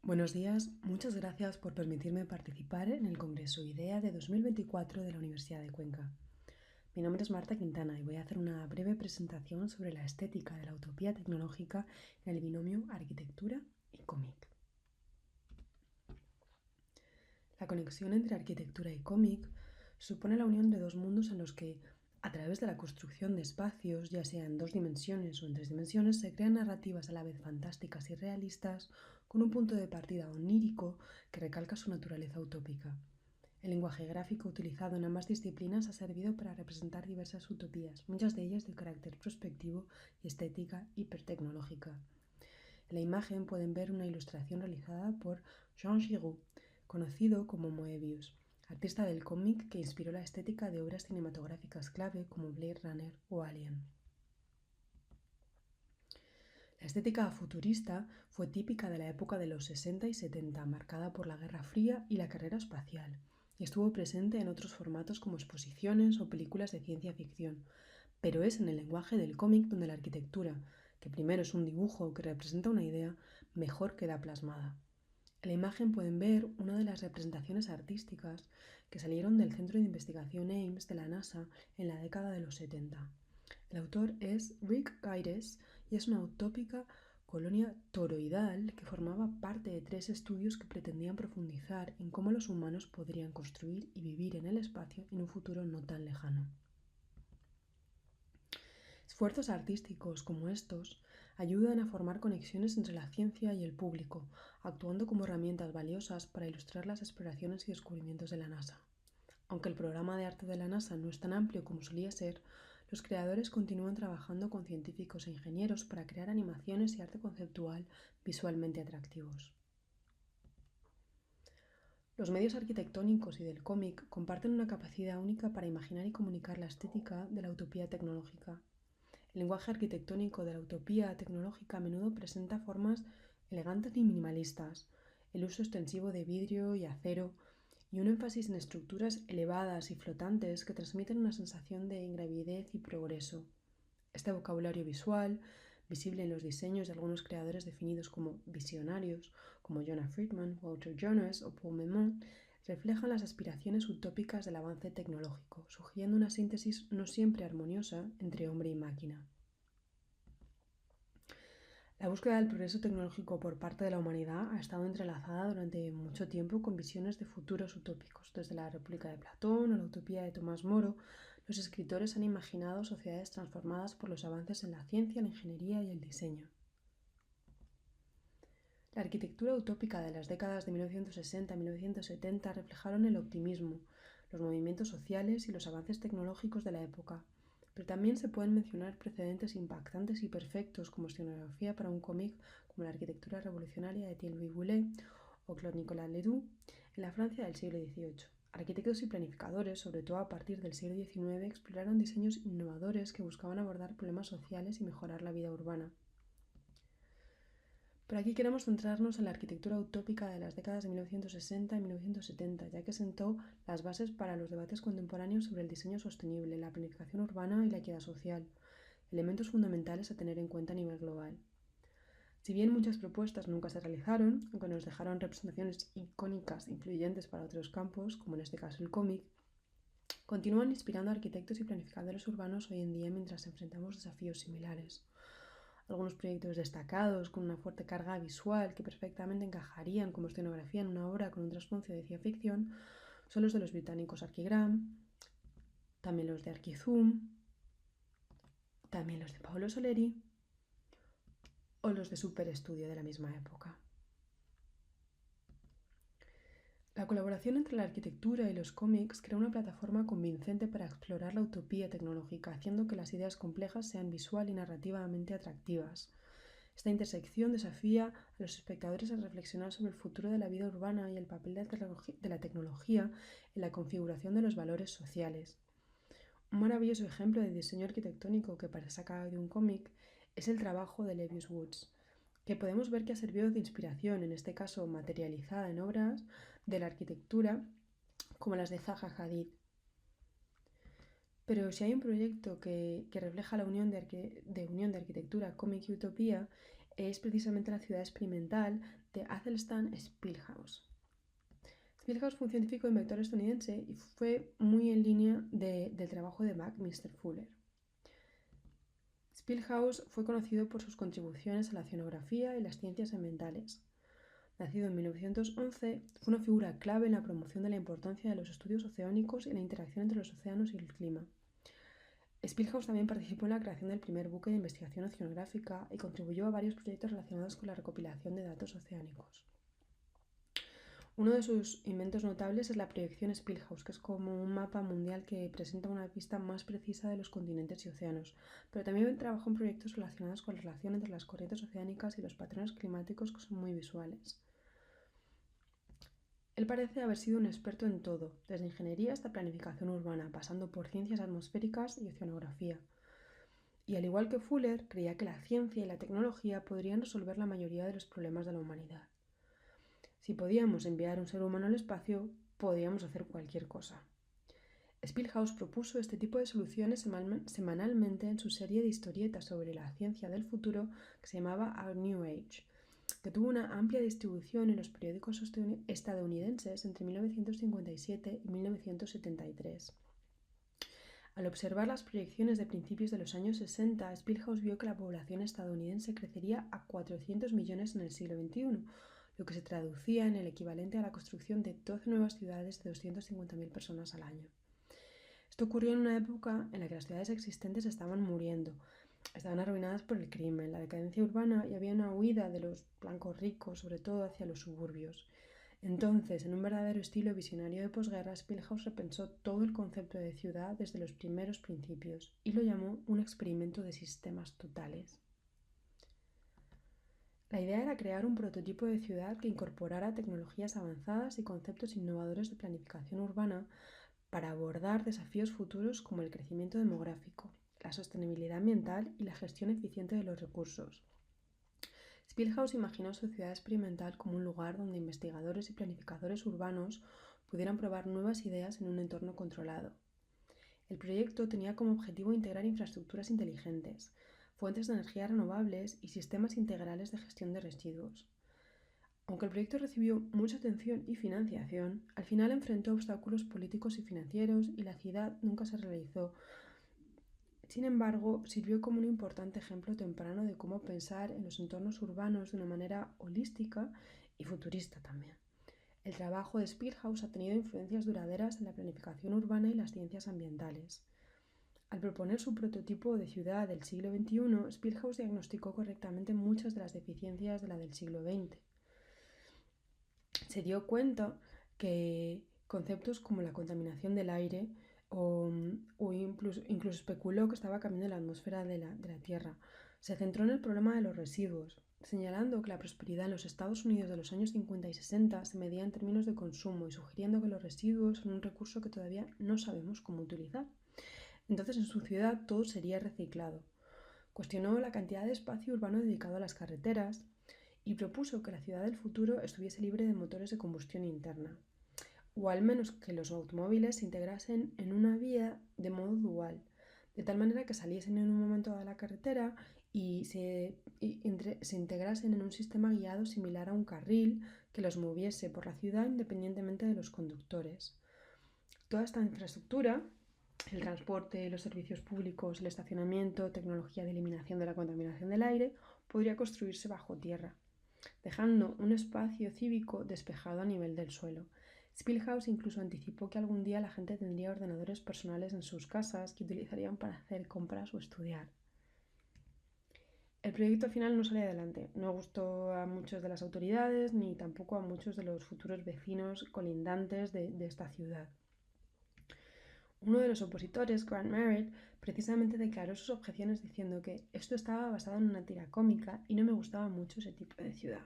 Buenos días, muchas gracias por permitirme participar en el Congreso IDEA de 2024 de la Universidad de Cuenca. Mi nombre es Marta Quintana y voy a hacer una breve presentación sobre la estética de la utopía tecnológica en el binomio arquitectura y cómic. La conexión entre arquitectura y cómic supone la unión de dos mundos en los que, a través de la construcción de espacios, ya sea en 2 dimensiones o en 3 dimensiones, se crean narrativas a la vez fantásticas y realistas con un punto de partida onírico que recalca su naturaleza utópica. El lenguaje gráfico utilizado en ambas disciplinas ha servido para representar diversas utopías, muchas de ellas de carácter prospectivo y estética hipertecnológica. En la imagen pueden ver una ilustración realizada por Jean Giraud, conocido como Moebius, artista del cómic que inspiró la estética de obras cinematográficas clave como Blade Runner o Alien. La estética futurista fue típica de la época de los 60 y 70, marcada por la Guerra Fría y la carrera espacial, y estuvo presente en otros formatos como exposiciones o películas de ciencia ficción, pero es en el lenguaje del cómic donde la arquitectura, que primero es un dibujo que representa una idea, mejor queda plasmada. En la imagen pueden ver una de las representaciones artísticas que salieron del Centro de Investigación Ames de la NASA en la década de los 70. El autor es Rick Gyres y es una utópica colonia toroidal que formaba parte de 3 estudios que pretendían profundizar en cómo los humanos podrían construir y vivir en el espacio en un futuro no tan lejano. Esfuerzos artísticos como estos ayudan a formar conexiones entre la ciencia y el público, actuando como herramientas valiosas para ilustrar las exploraciones y descubrimientos de la NASA. Aunque el programa de arte de la NASA no es tan amplio como solía ser, los creadores continúan trabajando con científicos e ingenieros para crear animaciones y arte conceptual visualmente atractivos. Los medios arquitectónicos y del cómic comparten una capacidad única para imaginar y comunicar la estética de la utopía tecnológica. El lenguaje arquitectónico de la utopía tecnológica a menudo presenta formas elegantes y minimalistas, el uso extensivo de vidrio y acero y un énfasis en estructuras elevadas y flotantes que transmiten una sensación de ingravidez y progreso. Este vocabulario visual, visible en los diseños de algunos creadores definidos como visionarios, como Jonah Friedman, Walter Jonas o Paul Memon, reflejan las aspiraciones utópicas del avance tecnológico, sugiriendo una síntesis no siempre armoniosa entre hombre y máquina. La búsqueda del progreso tecnológico por parte de la humanidad ha estado entrelazada durante mucho tiempo con visiones de futuros utópicos. Desde la República de Platón o la utopía de Tomás Moro, los escritores han imaginado sociedades transformadas por los avances en la ciencia, la ingeniería y el diseño. La arquitectura utópica de las décadas de 1960 y 1970 reflejaron el optimismo, los movimientos sociales y los avances tecnológicos de la época. Pero también se pueden mencionar precedentes impactantes y perfectos como escenografía para un cómic como la arquitectura revolucionaria de Thierry Boulet o Claude Nicolas Ledoux en la Francia del siglo XVIII. Arquitectos y planificadores, sobre todo a partir del siglo XIX, exploraron diseños innovadores que buscaban abordar problemas sociales y mejorar la vida urbana. Pero aquí queremos centrarnos en la arquitectura utópica de las décadas de 1960 y 1970, ya que sentó las bases para los debates contemporáneos sobre el diseño sostenible, la planificación urbana y la equidad social, elementos fundamentales a tener en cuenta a nivel global. Si bien muchas propuestas nunca se realizaron, aunque nos dejaron representaciones icónicas influyentes para otros campos, como en este caso el cómic, continúan inspirando a arquitectos y planificadores urbanos hoy en día mientras enfrentamos desafíos similares. Algunos proyectos destacados con una fuerte carga visual que perfectamente encajarían como escenografía en una obra con un trasfondo de ciencia ficción son los de los británicos Archigram, también los de Archizoom, también los de Paolo Soleri o los de Super Studio de la misma época. La colaboración entre la arquitectura y los cómics crea una plataforma convincente para explorar la utopía tecnológica, haciendo que las ideas complejas sean visual y narrativamente atractivas. Esta intersección desafía a los espectadores a reflexionar sobre el futuro de la vida urbana y el papel de la tecnología en la configuración de los valores sociales. Un maravilloso ejemplo de diseño arquitectónico que parece sacado de un cómic es el trabajo de Lebbeus Woods, que podemos ver que ha servido de inspiración, en este caso materializada en obras de la arquitectura como las de Zaha Hadid. Pero si hay un proyecto que refleja la unión de arquitectura, cómic y utopía, es precisamente la ciudad experimental de Athelstan-Spielhaus. Spielhaus fue un científico e inventor estadounidense y fue muy en línea del trabajo de Buckminster Fuller. Spielhaus fue conocido por sus contribuciones a la oceanografía y las ciencias ambientales. Nacido en 1911, fue una figura clave en la promoción de la importancia de los estudios oceánicos y la interacción entre los océanos y el clima. Spielhaus también participó en la creación del primer buque de investigación oceanográfica y contribuyó a varios proyectos relacionados con la recopilación de datos oceánicos. Uno de sus inventos notables es la proyección Spielhaus, que es como un mapa mundial que presenta una vista más precisa de los continentes y océanos, pero también trabajó en proyectos relacionados con la relación entre las corrientes oceánicas y los patrones climáticos que son muy visuales. Él parece haber sido un experto en todo, desde ingeniería hasta planificación urbana, pasando por ciencias atmosféricas y oceanografía. Y al igual que Fuller, creía que la ciencia y la tecnología podrían resolver la mayoría de los problemas de la humanidad. Si podíamos enviar un ser humano al espacio, podíamos hacer cualquier cosa. Spielhaus propuso este tipo de soluciones semanalmente en su serie de historietas sobre la ciencia del futuro que se llamaba Our New Age, que tuvo una amplia distribución en los periódicos estadounidenses entre 1957 y 1973. Al observar las proyecciones de principios de los años 60, Spielhaus vio que la población estadounidense crecería a 400 millones en el siglo XXI, lo que se traducía en el equivalente a la construcción de 12 nuevas ciudades de 250.000 personas al año. Esto ocurrió en una época en la que las ciudades existentes estaban muriendo, estaban arruinadas por el crimen, la decadencia urbana y había una huida de los blancos ricos, sobre todo hacia los suburbios. Entonces, en un verdadero estilo visionario de posguerra, Spielhaus repensó todo el concepto de ciudad desde los primeros principios y lo llamó un experimento de sistemas totales. La idea era crear un prototipo de ciudad que incorporara tecnologías avanzadas y conceptos innovadores de planificación urbana para abordar desafíos futuros como el crecimiento demográfico, la sostenibilidad ambiental y la gestión eficiente de los recursos. Spielhaus imaginó su ciudad experimental como un lugar donde investigadores y planificadores urbanos pudieran probar nuevas ideas en un entorno controlado. El proyecto tenía como objetivo integrar infraestructuras inteligentes, fuentes de energía renovables y sistemas integrales de gestión de residuos. Aunque el proyecto recibió mucha atención y financiación, al final enfrentó obstáculos políticos y financieros y la ciudad nunca se realizó. Sin embargo, sirvió como un importante ejemplo temprano de cómo pensar en los entornos urbanos de una manera holística y futurista también. El trabajo de Spielhaus ha tenido influencias duraderas en la planificación urbana y las ciencias ambientales. Al proponer su prototipo de ciudad del siglo XXI, Spielhaus diagnosticó correctamente muchas de las deficiencias de la del siglo XX. Se dio cuenta que conceptos como la contaminación del aire o incluso especuló que estaba cambiando la atmósfera de la Tierra. Se centró en el problema de los residuos, señalando que la prosperidad en los Estados Unidos de los años 50 y 60 se medía en términos de consumo y sugiriendo que los residuos son un recurso que todavía no sabemos cómo utilizar. Entonces en su ciudad todo sería reciclado. Cuestionó la cantidad de espacio urbano dedicado a las carreteras y propuso que la ciudad del futuro estuviese libre de motores de combustión interna, o al menos que los automóviles se integrasen en una vía de modo dual, de tal manera que saliesen en un momento a la carretera y se integrasen en un sistema guiado similar a un carril que los moviese por la ciudad independientemente de los conductores. Toda esta infraestructura, el transporte, los servicios públicos, el estacionamiento, tecnología de eliminación de la contaminación del aire, podría construirse bajo tierra, dejando un espacio cívico despejado a nivel del suelo. Spielhaus incluso anticipó que algún día la gente tendría ordenadores personales en sus casas que utilizarían para hacer compras o estudiar. El proyecto final no salió adelante, no gustó a muchas de las autoridades ni tampoco a muchos de los futuros vecinos colindantes de esta ciudad. Uno de los opositores, Grant Merritt, precisamente declaró sus objeciones diciendo que esto estaba basado en una tira cómica y no me gustaba mucho ese tipo de ciudad.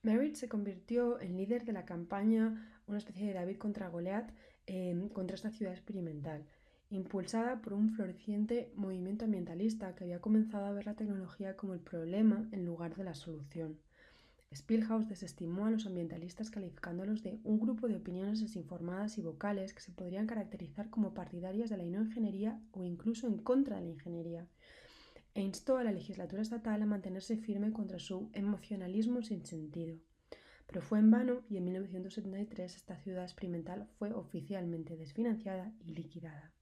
Merritt se convirtió en líder de la campaña, una especie de David contra Goliat, contra esta ciudad experimental, impulsada por un floreciente movimiento ambientalista que había comenzado a ver la tecnología como el problema en lugar de la solución. Spielhaus desestimó a los ambientalistas calificándolos de un grupo de opiniones desinformadas y vocales que se podrían caracterizar como partidarias de la no ingeniería o incluso en contra de la ingeniería. e instó a la legislatura estatal a mantenerse firme contra su emocionalismo sin sentido. Pero fue en vano y en 1973 esta ciudad experimental fue oficialmente desfinanciada y liquidada.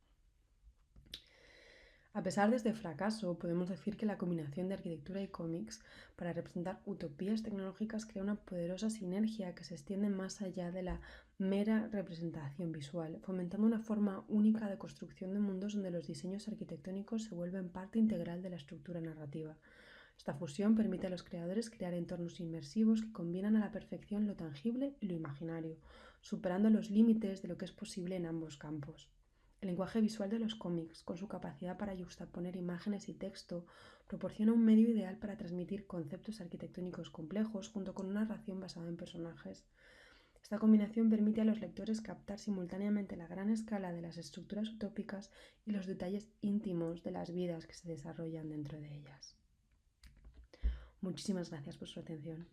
A pesar de este fracaso, podemos decir que la combinación de arquitectura y cómics para representar utopías tecnológicas crea una poderosa sinergia que se extiende más allá de la mera representación visual, fomentando una forma única de construcción de mundos donde los diseños arquitectónicos se vuelven parte integral de la estructura narrativa. Esta fusión permite a los creadores crear entornos inmersivos que combinan a la perfección lo tangible y lo imaginario, superando los límites de lo que es posible en ambos campos. El lenguaje visual de los cómics, con su capacidad para yuxtaponer imágenes y texto, proporciona un medio ideal para transmitir conceptos arquitectónicos complejos junto con una narración basada en personajes. Esta combinación permite a los lectores captar simultáneamente la gran escala de las estructuras utópicas y los detalles íntimos de las vidas que se desarrollan dentro de ellas. Muchísimas gracias por su atención.